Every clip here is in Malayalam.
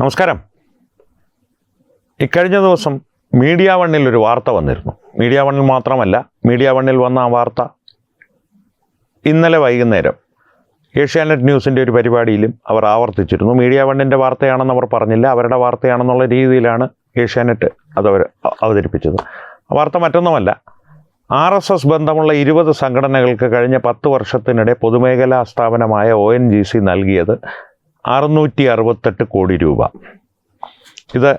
നമസ്കാരം. ഇക്കഴിഞ്ഞ ദിവസം മീഡിയ വണ്ണിൽ ഒരു വാർത്ത വന്നിരുന്നു. മീഡിയ വണ്ണിൽ മാത്രമല്ല, മീഡിയ വണ്ണിൽ വന്ന ആ വാർത്ത ഇന്നലെ വൈകുന്നേരം ഏഷ്യാനെറ്റ് ന്യൂസിൻ്റെ ഒരു പരിപാടിയിലും അവർ ആവർത്തിച്ചിരുന്നു. മീഡിയ വണ്ണിൻ്റെ വാർത്തയാണെന്ന് അവർ പറഞ്ഞില്ല, അവരുടെ വാർത്തയാണെന്നുള്ള രീതിയിലാണ് ഏഷ്യാനെറ്റ് അതവർ അവതരിപ്പിച്ചത്. വാർത്ത മറ്റൊന്നുമല്ല, RSS ബന്ധമുള്ള 20 സംഘടനകൾക്ക് കഴിഞ്ഞ 10 വർഷത്തിനിടെ പൊതുമേഖലാ സ്ഥാപനമായ ONGC നൽകിയത് 668 കോടി രൂപ. ഇത്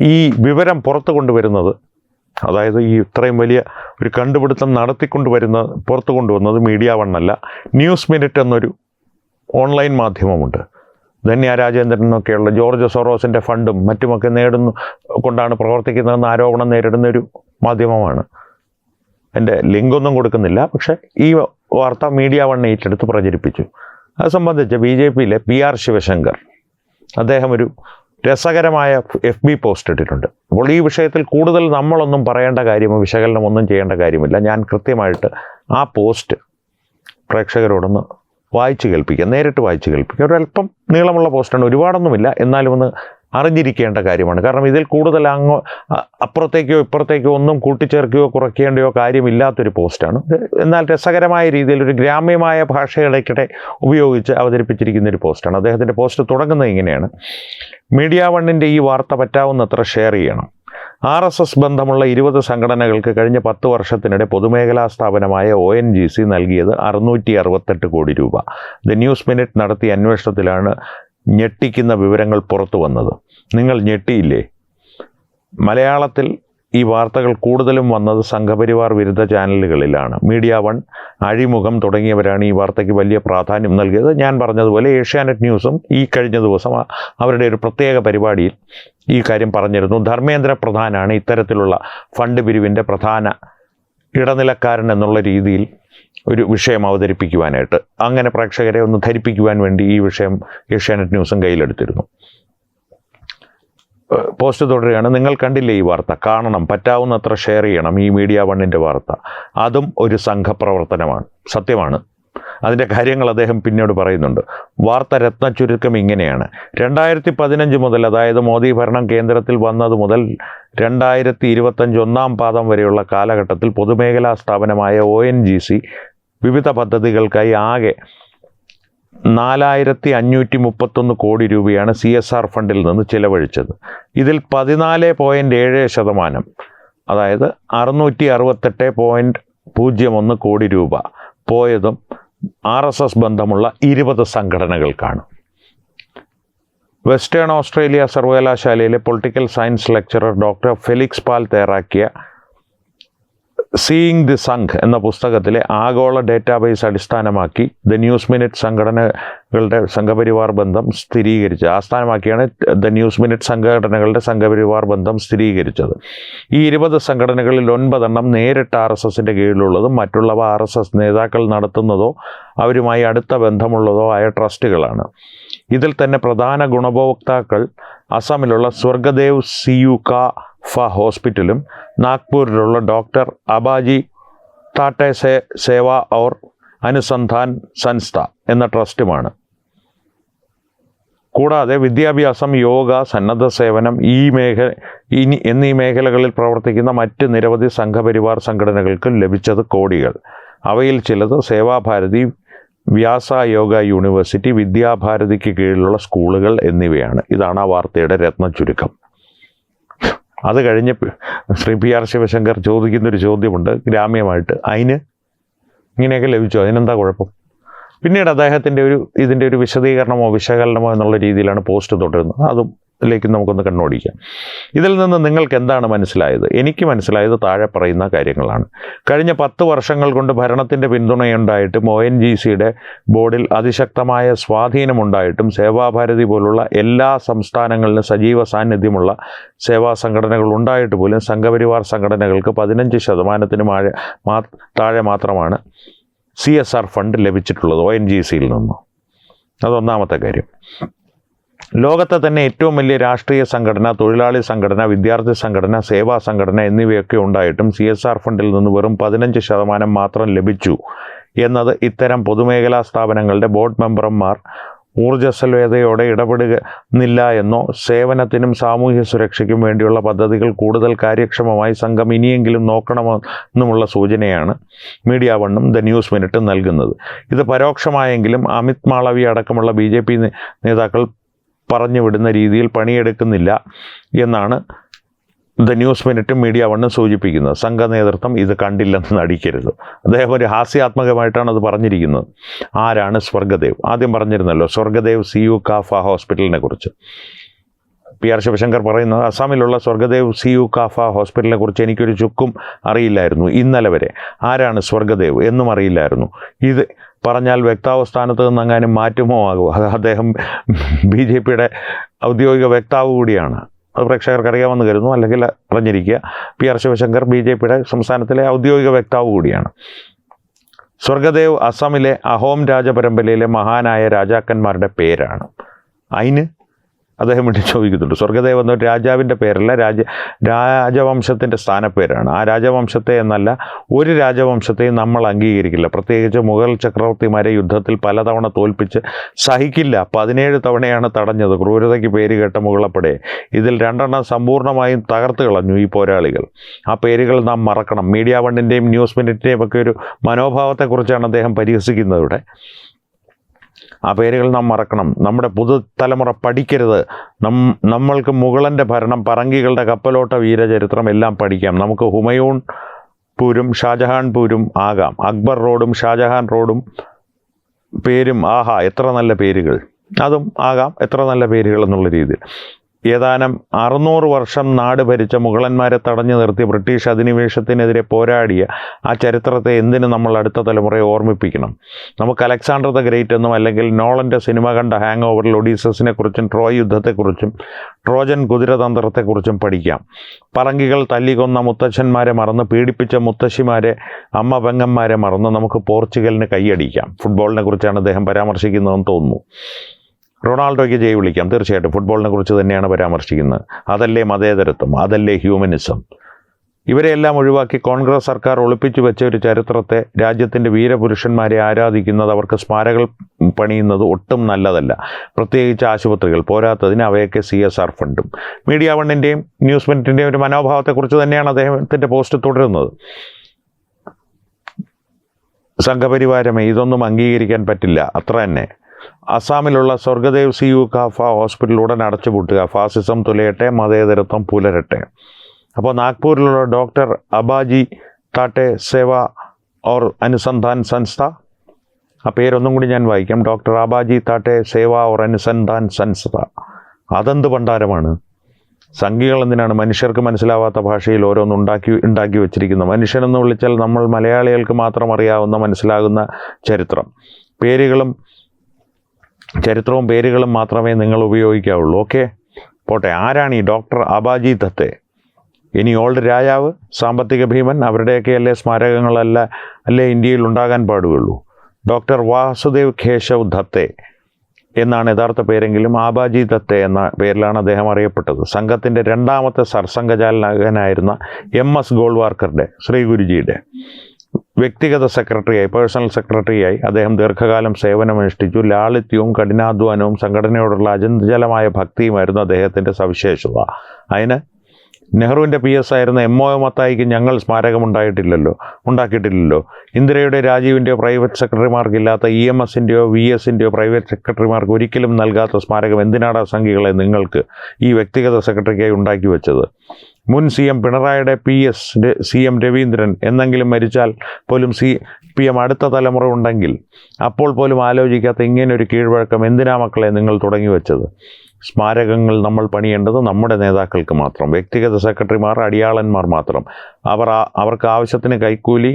ഈ വിവരം പുറത്തു കൊണ്ടുവരുന്നത്, അതായത് ഈ ഇത്രയും വലിയ ഒരു കണ്ടുപിടുത്തം പുറത്തു കൊണ്ടുവന്നത് മീഡിയ വണ്ണല്ല, ന്യൂസ് മിനിറ്റ് എന്നൊരു ഓൺലൈൻ മാധ്യമമുണ്ട്. ധന്യ രാജേന്ദ്രനൊക്കെയുള്ള ജോർജ് സോറോസിൻ്റെ ഫണ്ടും മറ്റുമൊക്കെ കൊണ്ടാണ് പ്രവർത്തിക്കുന്നതെന്ന് ആരോപണം നേരിടുന്ന ഒരു മാധ്യമമാണ്. എൻ്റെ ലിങ്കൊന്നും കൊടുക്കുന്നില്ല, പക്ഷേ ഈ വാർത്ത മീഡിയ വൺ ഏറ്റെടുത്ത് പ്രചരിപ്പിച്ചു. അത് സംബന്ധിച്ച് BJPയിലെ PR ശിവശങ്കർ അദ്ദേഹം ഒരു രസകരമായ FB പോസ്റ്റ് ഇട്ടിട്ടുണ്ട്. അപ്പോൾ ഈ വിഷയത്തിൽ കൂടുതൽ നമ്മളൊന്നും പറയേണ്ട കാര്യമോ വിശകലനം ഒന്നും ചെയ്യേണ്ട കാര്യമില്ല. ഞാൻ കൃത്യമായിട്ട് ആ പോസ്റ്റ് പ്രേക്ഷകരോടൊന്ന് നേരിട്ട് വായിച്ച് കേൾപ്പിക്കുക. ഒരല്പം നീളമുള്ള പോസ്റ്റാണ്, ഒരുപാടൊന്നുമില്ല, എന്നാലും ഒന്ന് അറിഞ്ഞിരിക്കേണ്ട കാര്യമാണ്. കാരണം ഇതിൽ കൂടുതൽ അപ്പുറത്തേക്കോ ഇപ്പുറത്തേക്കോ ഒന്നും കൂട്ടിച്ചേർക്കുകയോ കുറയ്ക്കേണ്ടയോ കാര്യമില്ലാത്തൊരു പോസ്റ്റാണ്. എന്നാൽ രസകരമായ രീതിയിൽ ഒരു ഗ്രാമ്യമായ ഭാഷ ഇടയ്ക്കിടെ ഉപയോഗിച്ച് അവതരിപ്പിച്ചിരിക്കുന്ന ഒരു പോസ്റ്റാണ്. അദ്ദേഹത്തിൻ്റെ പോസ്റ്റ് തുടങ്ങുന്നത് ഇങ്ങനെയാണ്: മീഡിയ വണ്ണിൻ്റെ ഈ വാർത്ത പറ്റാവുന്നത്ര ഷെയർ ചെയ്യണം. RSS ബന്ധമുള്ള 20 സംഘടനകൾക്ക് കഴിഞ്ഞ 10 വർഷത്തിനിടെ പൊതുമേഖലാ സ്ഥാപനമായ ONGC നൽകിയത് 668 കോടി രൂപ. ദ ന്യൂസ് മിനിറ്റ് നടത്തിയ അന്വേഷണത്തിലാണ് ഞെട്ടിക്കുന്ന വിവരങ്ങൾ പുറത്തു വന്നത്. നിങ്ങൾ ഞെട്ടിയില്ലേ? മലയാളത്തിൽ ഈ വാർത്തകൾ കൂടുതലും വന്നത് സംഘപരിവാർ വിരുദ്ധ ചാനലുകളിലാണ്. മീഡിയ വൺ, അഴിമുഖം തുടങ്ങിയവരാണ് ഈ വാർത്തയ്ക്ക് വലിയ പ്രാധാന്യം നൽകിയത്. ഞാൻ പറഞ്ഞതുപോലെ ഏഷ്യാനെറ്റ് ന്യൂസും ഈ കഴിഞ്ഞ ദിവസം അവരുടെ ഒരു പ്രത്യേക പരിപാടിയിൽ ഈ കാര്യം പറഞ്ഞിരുന്നു. ധർമ്മേന്ദ്ര പ്രധാനാണ് ഇത്തരത്തിലുള്ള ഫണ്ട് പിരിവിൻ്റെ പ്രധാന ഇടനിലക്കാരൻ എന്നുള്ള രീതിയിൽ ഒരു വിഷയം അവതരിപ്പിക്കുവാനായിട്ട്, അങ്ങനെ പ്രേക്ഷകരെ ഒന്ന് ധരിപ്പിക്കുവാൻ വേണ്ടി ഈ വിഷയം ഏഷ്യാനെറ്റ് ന്യൂസും കയ്യിലെടുത്തിരുന്നു. പോസ്റ്റ് തുടരുകയാണ്: നിങ്ങൾ കണ്ടില്ലേ ഈ വാർത്ത? കാണണം, പറ്റാവുന്നത്ര ഷെയർ ചെയ്യണം ഈ മീഡിയ വണ്ണിൻ്റെ വാർത്ത. അതും ഒരു സംഘപ്രവർത്തനമാണ്. സത്യമാണ്. അതിൻ്റെ കാര്യങ്ങൾ അദ്ദേഹം പിന്നീട് പറയുന്നുണ്ട്. വാർത്ത രത്ന ചുരുക്കം ഇങ്ങനെയാണ്: 2015 മുതൽ, അതായത് മോദി ഭരണം കേന്ദ്രത്തിൽ വന്നത് മുതൽ 2025 ഒന്നാം പാദം വരെയുള്ള കാലഘട്ടത്തിൽ പൊതുമേഖലാ സ്ഥാപനമായ ONGC വിവിധ പദ്ധതികൾക്കായി ആകെ 4531 കോടി രൂപയാണ് CSR ഫണ്ടിൽ നിന്ന് ചിലവഴിച്ചത്. ഇതിൽ 14.7%, അതായത് 668.01 കോടി രൂപ പോയതും RSS ബന്ധമുള്ള 20 സംഘടനകൾക്കാണ്. വെസ്റ്റേൺ ഓസ്ട്രേലിയ സർവകലാശാലയിലെ political science lecturer doctor Felix പാൽ തയ്യാറാക്കിയ സീയിങ് ദി സംഘ് എന്ന പുസ്തകത്തിലെ ആഗോള ഡേറ്റാബേസ് അടിസ്ഥാനമാക്കി ദ ന്യൂസ് മിനിറ്റ് സംഘടനകളുടെ സംഘപരിവാർ ബന്ധം ആസ്ഥാനമാക്കിയാണ് ദ ന്യൂസ് മിനിറ്റ് സംഘടനകളുടെ സംഘപരിവാർ ബന്ധം സ്ഥിരീകരിച്ചത്. ഈ 20 സംഘടനകളിൽ 9 നേരിട്ട് RSSൻ്റെ കീഴിലുള്ളതും മറ്റുള്ളവ RSS നേതാക്കൾ നടത്തുന്നതോ അവരുമായി അടുത്ത ബന്ധമുള്ളതോ ആയ ട്രസ്റ്റുകളാണ്. ഇതിൽ തന്നെ പ്രധാന ഗുണഭോക്താക്കൾ അസമിലുള്ള സ്വർഗദേവ് സിയുക ഹോസ്പിറ്റലും നാഗ്പൂരിലുള്ള doctor Abaji ടാറ്റെ Sewa our Anusandhan സംസ്ഥ എന്ന ട്രസ്റ്റുമാണ്. കൂടാതെ വിദ്യാഭ്യാസം, യോഗ, സന്നദ്ധ സേവനം എന്നീ മേഖലകളിൽ പ്രവർത്തിക്കുന്ന മറ്റ് നിരവധി സംഘപരിവാർ സംഘടനകൾക്ക് ലഭിച്ചത് കോടികൾ. അവയിൽ ചിലത് സേവാഭാരതി, വ്യാസ യോഗ യൂണിവേഴ്സിറ്റി, വിദ്യാഭാരതിക്ക് കീഴിലുള്ള സ്കൂളുകൾ എന്നിവയാണ്. ഇതാണ് ആ വാർത്തയുടെ രത്ന ചുരുക്കം. അത് കഴിഞ്ഞ് ശ്രീ PR ശിവശങ്കർ ചോദിക്കുന്നൊരു ചോദ്യമുണ്ട് ഗ്രാമ്യമായിട്ട്: അതിന് ഇങ്ങനെയൊക്കെ ലഭിച്ചോ, അതിനെന്താ കുഴപ്പം? പിന്നീട് അദ്ദേഹത്തിൻ്റെ ഇതിൻ്റെ ഒരു വിശദീകരണമോ വിശകലനമോ എന്നുള്ള രീതിയിലാണ് പോസ്റ്റ് തുടരുന്നത്. അതും ിലേക്ക് നമുക്കൊന്ന് കണ്ണോടിക്കാം. ഇതിൽ നിന്ന് നിങ്ങൾക്ക് എന്താണ് മനസ്സിലായത്? എനിക്ക് മനസ്സിലായത് താഴെ പറയുന്ന കാര്യങ്ങളാണ്. കഴിഞ്ഞ 10 വർഷങ്ങൾ കൊണ്ട് ഭരണത്തിൻ്റെ പിന്തുണയുണ്ടായിട്ടും ONGCയുടെ ബോർഡിൽ അതിശക്തമായ സ്വാധീനമുണ്ടായിട്ടും സേവാഭാരതി പോലുള്ള എല്ലാ സംസ്ഥാനങ്ങളിലും സജീവ സാന്നിധ്യമുള്ള സേവാ സംഘടനകൾ ഉണ്ടായിട്ട് പോലും സംഘപരിവാർ സംഘടനകൾക്ക് 15% താഴെ മാത്രമാണ് CSR ഫണ്ട് ലഭിച്ചിട്ടുള്ളത് ONGCയിൽ നിന്ന്. അതൊന്നാമത്തെ കാര്യം. ലോകത്തെ തന്നെ ഏറ്റവും വലിയ രാഷ്ട്രീയ സംഘടന, തൊഴിലാളി സംഘടന, വിദ്യാർത്ഥി സംഘടന, സേവാ സംഘടന എന്നിവയൊക്കെ ഉണ്ടായിട്ടും CSR ഫണ്ടിൽ നിന്ന് വെറും 15% മാത്രം ലഭിച്ചു എന്നത് ഇത്തരം പൊതുമേഖലാ സ്ഥാപനങ്ങളുടെ ബോർഡ് മെമ്പർമാർ ഊർജ്ജസ്വലതയോടെ ഇടപെടുന്നില്ല എന്നോ സേവനത്തിനും സാമൂഹ്യ സുരക്ഷയ്ക്കും വേണ്ടിയുള്ള പദ്ധതികൾ കൂടുതൽ കാര്യക്ഷമമായി സംഘം ഇനിയെങ്കിലും നോക്കണമെന്നുമുള്ള സൂചനയാണ് മീഡിയ വണ്ണും ദ ന്യൂസ് മിനിറ്റും നൽകുന്നത്. ഇത് പരോക്ഷമായെങ്കിലും അമിത് മാളവി അടക്കമുള്ള BJP നേതാക്കൾ പറഞ്ഞുവിടുന്ന രീതിയിൽ പണിയെടുക്കുന്നില്ല എന്നാണ് ദ ന്യൂസ് മിനിറ്റും മീഡിയ വണ്ണും സൂചിപ്പിക്കുന്നത്. സംഘ നേതൃത്വം ഇത് കണ്ടില്ലെന്ന് നടിക്കരുത്. അദ്ദേഹം ഒരു ഹാസ്യാത്മകമായിട്ടാണ് അത് പറഞ്ഞിരിക്കുന്നത്. ആരാണ് സ്വർഗദേവ്? ആദ്യം പറഞ്ഞിരുന്നല്ലോ സ്വർഗദേവ് CU കാഫ ഹോസ്പിറ്റലിനെ കുറിച്ച്. PR ശിവശങ്കർ പറയുന്നത് അസാമിലുള്ള സ്വർഗദേവ് CU കാഫ ഹോസ്പിറ്റലിനെ കുറിച്ച് എനിക്കൊരു ചുക്കും അറിയില്ലായിരുന്നു ഇന്നലെ വരെ. ആരാണ് സ്വർഗദേവ് എന്നും അറിയില്ലായിരുന്നു. ഇത് പറഞ്ഞാൽ വ്യക്താവ് സ്ഥാനത്ത് നിന്നെങ്ങാനും മാറ്റുമോ ആകുമോ? അദ്ദേഹം BJPയുടെ ഔദ്യോഗിക വക്താവ് കൂടിയാണ്. അത് പ്രേക്ഷകർക്ക് അറിയാമെന്ന് കരുതുന്നു, അല്ലെങ്കിൽ അറിഞ്ഞിരിക്കുക. PR ശിവശങ്കർ BJPയുടെ സംസ്ഥാനത്തിലെ ഔദ്യോഗിക വക്താവ് കൂടിയാണ്. സ്വർഗദേവ് അസമിലെ അഹോം രാജപരമ്പരയിലെ മഹാനായ രാജാക്കന്മാരുടെ പേരാണ്. അതിന് അദ്ദേഹം വേണ്ടി ചോദിക്കുന്നുണ്ട്. സ്വർഗദേവ് എന്ന രാജാവിൻ്റെ പേരല്ല, രാജവംശത്തിൻ്റെ സ്ഥാനപ്പേരാണ്. ആ രാജവംശത്തെ എന്നല്ല ഒരു രാജവംശത്തെയും നമ്മൾ അംഗീകരിക്കില്ല. പ്രത്യേകിച്ച് മുഗൾ ചക്രവർത്തിമാരെ യുദ്ധത്തിൽ പലതവണ തോൽപ്പിച്ച് സഹിക്കില്ല. 17 തവണയാണ് തടഞ്ഞത് ക്രൂരതയ്ക്ക് പേര് കേട്ട മുഗളപ്പടയെ. ഇതിൽ 2 സമ്പൂർണ്ണമായും തകർത്ത് കളഞ്ഞു ഈ പോരാളികൾ. ആ പേരുകൾ നാം മറക്കണം. മീഡിയ വണ്ണിൻ്റെയും ന്യൂസ് മിനിറ്റിൻ്റെയും ഒക്കെ ഒരു മനോഭാവത്തെക്കുറിച്ചാണ് അദ്ദേഹം പരിഹസിക്കുന്നത് ഇവിടെ. ആ പേരുകൾ നാം മറക്കണം. നമ്മുടെ പുതുതലമുറ പഠിക്കരുത്. നമ്മൾക്ക് മുഗളൻ്റെ ഭരണം, പറങ്കികളുടെ കപ്പലോട്ട വീരചരിത്രം എല്ലാം പഠിക്കാം. നമുക്ക് ഹുമയൂൺ പൂരും ഷാജഹാൻ പൂരും ആകാം. അക്ബർ റോഡും ഷാജഹാൻ റോഡും പേരും ആഹാ എത്ര നല്ല പേരുകൾ, അതും ആകാം എത്ര നല്ല പേരുകൾ എന്നുള്ള രീതിയിൽ. ഏതാനും 600 വർഷം നാട് ഭരിച്ച മുഗളന്മാരെ തടഞ്ഞു നിർത്തി ബ്രിട്ടീഷ് അധിനിവേശത്തിനെതിരെ പോരാടിയ ആ ചരിത്രത്തെ എന്തിനു നമ്മൾ അടുത്ത തലമുറയെ ഓർമ്മിപ്പിക്കണം? നമുക്ക് അലക്സാണ്ടർ ദ ഗ്രേറ്റ് എന്നും അല്ലെങ്കിൽ നോളൻ്റെ സിനിമ കണ്ട ഹാങ് ഓവറിൽ ഒഡീസസിനെ കുറിച്ചും ട്രോയ് യുദ്ധത്തെക്കുറിച്ചും ട്രോജൻ കുതിരതന്ത്രത്തെക്കുറിച്ചും പഠിക്കാം. പറങ്കികൾ തല്ലിക്കൊന്ന മുത്തച്ഛന്മാരെ മറന്ന്, പീഡിപ്പിച്ച മുത്തശ്ശിമാരെ, അമ്മ പെങ്ങന്മാരെ മറന്ന് നമുക്ക് പോർച്ചുഗലിന് കൈയടിക്കാം. ഫുട്ബോളിനെ കുറിച്ചാണ് അദ്ദേഹം പരാമർശിക്കുന്നതെന്ന് തോന്നുന്നു. റൊണാൾഡോയ്ക്ക് ജയ് വിളിക്കാം. തീർച്ചയായിട്ടും ഫുട്ബോളിനെ കുറിച്ച് തന്നെയാണ് പരാമർശിക്കുന്നത്. അതല്ലേ മതേതരത്വം, അതല്ലേ ഹ്യൂമനിസം. ഇവരെയെല്ലാം ഒഴിവാക്കി കോൺഗ്രസ് സർക്കാർ ഒളിപ്പിച്ചു വെച്ച ഒരു ചരിത്രത്തെ, രാജ്യത്തിൻ്റെ വീരപുരുഷന്മാരെ ആരാധിക്കുന്നത്, അവർക്ക് സ്മാരകങ്ങൾ പണിയുന്നത് ഒട്ടും നല്ലതല്ല. പ്രത്യേകിച്ച് ആശുപത്രികൾ. പോരാത്തതിന് അവയൊക്കെ CSR ഫണ്ടും. മീഡിയ വണ്ണിൻ്റെയും ന്യൂസ് മിനിറ്റിൻ്റെയും ഒരു മനോഭാവത്തെക്കുറിച്ച് തന്നെയാണ് അദ്ദേഹത്തിൻ്റെ പോസ്റ്റ് തുടരുന്നത്. സംഘപരിവാരമേ, ഇതൊന്നും അംഗീകരിക്കാൻ പറ്റില്ല, അത്ര തന്നെ. അസാമിലുള്ള സ്വർഗദേവ് CU കാഫ ഹോസ്പിറ്റൽ ഉടൻ അടച്ചുപൂട്ടുക. ഫാസിസം തുലയട്ടെ, മതേതരത്വം പുലരട്ടെ. അപ്പോൾ നാഗ്പൂരിലുള്ള doctor Abaji താട്ടെ Sewa or Anusandhan സംസ്ഥ, ആ പേരൊന്നും കൂടി ഞാൻ വായിക്കാം. Doctor Abaji താട്ടെ Sewa or Anusandhan സംസ്ഥ. അതെന്ത് ഭണ്ഡാരമാണ്? സംഘികൾ എന്തിനാണ് മനുഷ്യർക്ക് മനസ്സിലാവാത്ത ഭാഷയിൽ ഓരോന്ന് ഉണ്ടാക്കി വെച്ചിരിക്കുന്നത്? മനുഷ്യനെന്ന് വിളിച്ചാൽ നമ്മൾ മലയാളികൾക്ക് മാത്രം അറിയാവുന്ന, മനസ്സിലാകുന്ന ചരിത്രവും പേരുകളും മാത്രമേ നിങ്ങൾ ഉപയോഗിക്കാവുള്ളൂ. ഓക്കെ, പോട്ടെ. ആരാണ് ഈ ഡോക്ടർ അബാജി ദത്തെ? ഇനി ഓൾഡ് രാജാവ്, സാമ്പത്തിക ഭീമൻ, അവരുടെയൊക്കെ അല്ലേ അല്ലേ ഇന്ത്യയിൽ ഉണ്ടാകാൻ പാടുകയുള്ളൂ? ഡോക്ടർ വാസുദേവ് കേശവ് ദത്തെ എന്നാണ് യഥാർത്ഥ പേരെങ്കിലും ആബാജി ദത്തെ എന്ന പേരിലാണ് അദ്ദേഹം അറിയപ്പെട്ടത്. സംഘത്തിൻ്റെ 2ാമത്തെ സർസംഘചാലകനായിരുന്ന MS ഗോൾവാർക്കറുടെ, ശ്രീ ഗുരുജിയുടെ വ്യക്തിഗത സെക്രട്ടറിയായി, പേഴ്സണൽ സെക്രട്ടറിയായി അദ്ദേഹം ദീർഘകാലം സേവനമനുഷ്ഠിച്ചു. ലാളിത്യവും കഠിനാധ്വാനവും സംഘടനയോടുള്ള അചഞ്ചലമായ ഭക്തിയുമായിരുന്നു അദ്ദേഹത്തിൻ്റെ സവിശേഷത. അതിന് നെഹ്റുവിൻ്റെ PS ആയിരുന്ന MO മത്തായിക്ക് ഞങ്ങൾ സ്മാരകം ഉണ്ടാക്കിയിട്ടില്ലല്ലോ. ഇന്ദിരയുടെ, രാജീവിൻ്റെയോ പ്രൈവറ്റ് സെക്രട്ടറിമാർക്കില്ലാത്ത EMSൻ്റെയോ VSൻ്റെയോ പ്രൈവറ്റ് സെക്രട്ടറിമാർക്ക് ഒരിക്കലും നൽകാത്ത സ്മാരകം എന്തിനാണ് സംഘികളെ നിങ്ങൾക്ക് ഈ വ്യക്തിഗത സെക്രട്ടറിക്കായി ഉണ്ടാക്കി വെച്ചത്? മുൻ CM പിണറായിയുടെ PS CM രവീന്ദ്രൻ എന്നെങ്കിലും മരിച്ചാൽ പോലും CPM അടുത്ത തലമുറ ഉണ്ടെങ്കിൽ അപ്പോൾ പോലും ആലോചിക്കാത്ത ഇങ്ങനൊരു കീഴ്വഴക്കം എന്തിനാ മക്കളെ നിങ്ങൾ തുടങ്ങി വെച്ചത്? സ്മാരകങ്ങൾ നമ്മൾ പണിയേണ്ടത് നമ്മുടെ നേതാക്കൾക്ക് മാത്രം. വ്യക്തിഗത സെക്രട്ടറിമാർ അടിയാളന്മാർ മാത്രം. അവർക്ക് ആവശ്യത്തിന് കൈക്കൂലി,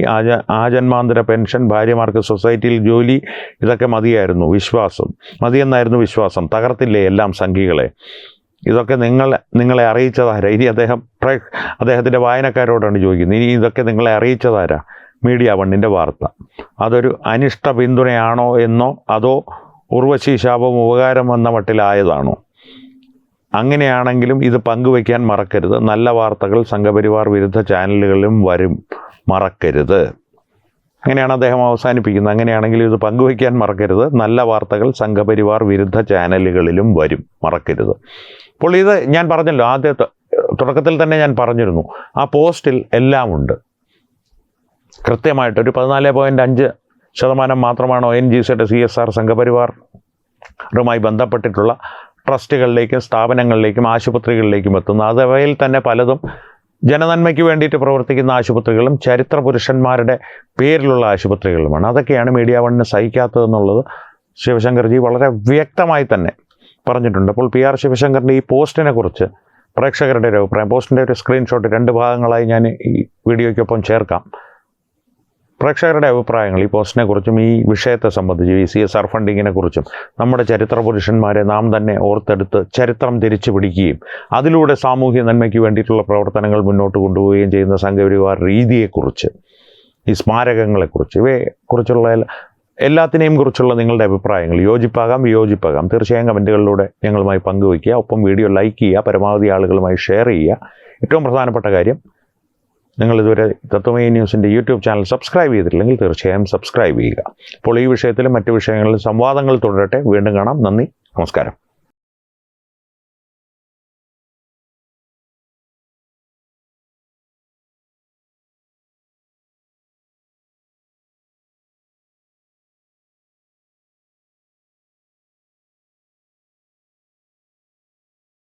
ആജന്മാന്തര പെൻഷൻ, ഭാര്യമാർക്ക് സൊസൈറ്റിയിൽ ജോലി, ഇതൊക്കെ മതിയെന്നായിരുന്നു വിശ്വാസം. തകർത്തില്ലേ എല്ലാം സംഘികളെ? ഇതൊക്കെ നിങ്ങളെ അറിയിച്ചതാരാ? ഇനി അദ്ദേഹത്തിൻ്റെ വായനക്കാരോടാണ് ചോദിക്കുന്നത്. ഇനി ഇതൊക്കെ നിങ്ങളെ അറിയിച്ചതാരാ? മീഡിയ വണ്ണിൻ്റെ വാർത്ത. അതൊരു അനിഷ്ട പിന്തുണയാണോ എന്നോ അതോ ഉർവശി ശാപം ഉപകാരം എന്ന മട്ടിലായതാണോ? അങ്ങനെയാണെങ്കിലും ഇത് പങ്കുവയ്ക്കാൻ മറക്കരുത്. നല്ല വാർത്തകൾ സംഘപരിവാർ വിരുദ്ധ ചാനലുകളിലും വരും, മറക്കരുത്. അങ്ങനെയാണ് അദ്ദേഹം അവസാനിപ്പിക്കുന്നത്. അങ്ങനെയാണെങ്കിൽ ഇത് പങ്കുവയ്ക്കാൻ മറക്കരുത്. നല്ല വാർത്തകൾ സംഘപരിവാർ വിരുദ്ധ ചാനലുകളിലും വരും, മറക്കരുത്. അപ്പോൾ ഇത് ഞാൻ പറഞ്ഞല്ലോ, തുടക്കത്തിൽ തന്നെ ഞാൻ പറഞ്ഞിരുന്നു, ആ പോസ്റ്റിൽ എല്ലാം ഉണ്ട്. കൃത്യമായിട്ടൊരു 14.5% മാത്രമാണ് ONGCയുടെ CSR സംഘപരിവാറുമായി ബന്ധപ്പെട്ടിട്ടുള്ള ട്രസ്റ്റുകളിലേക്കും സ്ഥാപനങ്ങളിലേക്കും ആശുപത്രികളിലേക്കും എത്തുന്നത്. അതവയിൽ തന്നെ പലതും ജനനന്മയ്ക്ക് വേണ്ടിയിട്ട് പ്രവർത്തിക്കുന്ന ആശുപത്രികളും ചരിത്ര പുരുഷന്മാരുടെ പേരിലുള്ള ആശുപത്രികളുമാണ്. അതൊക്കെയാണ് മീഡിയ വണ്ണിന് സഹിക്കാത്തതെന്നുള്ളത് ശിവശങ്കർജി വളരെ വ്യക്തമായി തന്നെ പറഞ്ഞിട്ടുണ്ട്. അപ്പോൾ PR ശിവശങ്കറിൻ്റെ ഈ പോസ്റ്റിനെ കുറിച്ച് പ്രേക്ഷകരുടെ ഒരു അഭിപ്രായം, പോസ്റ്റിൻ്റെ ഒരു സ്ക്രീൻഷോട്ട് 2 ഭാഗങ്ങളായി ഞാൻ ഈ വീഡിയോയ്ക്കൊപ്പം ചേർക്കാം. പ്രേക്ഷകരുടെ അഭിപ്രായങ്ങൾ ഈ പോസ്റ്റിനെ കുറിച്ചും ഈ വിഷയത്തെ സംബന്ധിച്ചും ഈ CSR ഫണ്ടിങ്ങിനെ കുറിച്ചും നമ്മുടെ ചരിത്ര പുരുഷന്മാരെ നാം തന്നെ ഓർത്തെടുത്ത് ചരിത്രം തിരിച്ചു പിടിക്കുകയും അതിലൂടെ സാമൂഹ്യ നന്മയ്ക്ക് വേണ്ടിയിട്ടുള്ള പ്രവർത്തനങ്ങൾ മുന്നോട്ട് കൊണ്ടുപോവുകയും ചെയ്യുന്ന സംഘപരിവാർ രീതിയെക്കുറിച്ച്, ഈ സ്മാരകങ്ങളെക്കുറിച്ച്, ഇവയെക്കുറിച്ചുള്ള എല്ലാത്തിനെയും കുറിച്ചുള്ള നിങ്ങളുടെ അഭിപ്രായങ്ങൾ യോജിപ്പാകാം വിയോജിപ്പാകാം തീർച്ചയായും കമൻറ്റുകളിലൂടെ ഞങ്ങളുമായി പങ്കുവയ്ക്കുക. ഒപ്പം വീഡിയോ ലൈക്ക് ചെയ്യുക, പരമാവധി ആളുകളുമായി ഷെയർ ചെയ്യുക. ഏറ്റവും പ്രധാനപ്പെട്ട കാര്യം, നിങ്ങളിതുവരെ തത്വമയി ന്യൂസിൻ്റെ YouTube ചാനൽ സബ്സ്ക്രൈബ് ചെയ്തിട്ടില്ലെങ്കിൽ തീർച്ചയായും സബ്സ്ക്രൈബ് ചെയ്യുക. അപ്പോൾ ഈ വിഷയത്തിലും മറ്റു വിഷയങ്ങളിലും സംവാദങ്ങൾ തുടരട്ടെ. വീണ്ടും കാണാം. നന്ദി, നമസ്കാരം.